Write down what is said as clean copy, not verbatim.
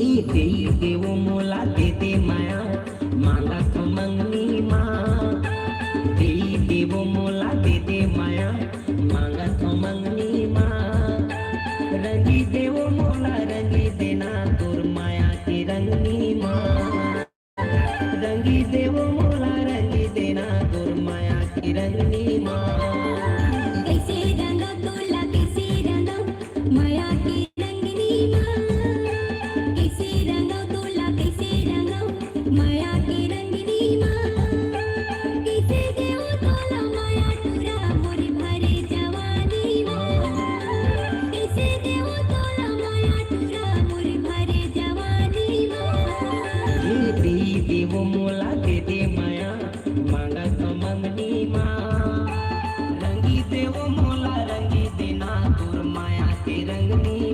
देई देव मोला देते माया मागत मंगनी मा देई देव मोला देते माया मागत मंगनी मा रंगी देव मोला रंगी देना तोर माया की रंगनी मा रंगी देव मोला रंगी देना तोर माया की रंगनी मा कैसे रंग तोला कैसे रंग माया की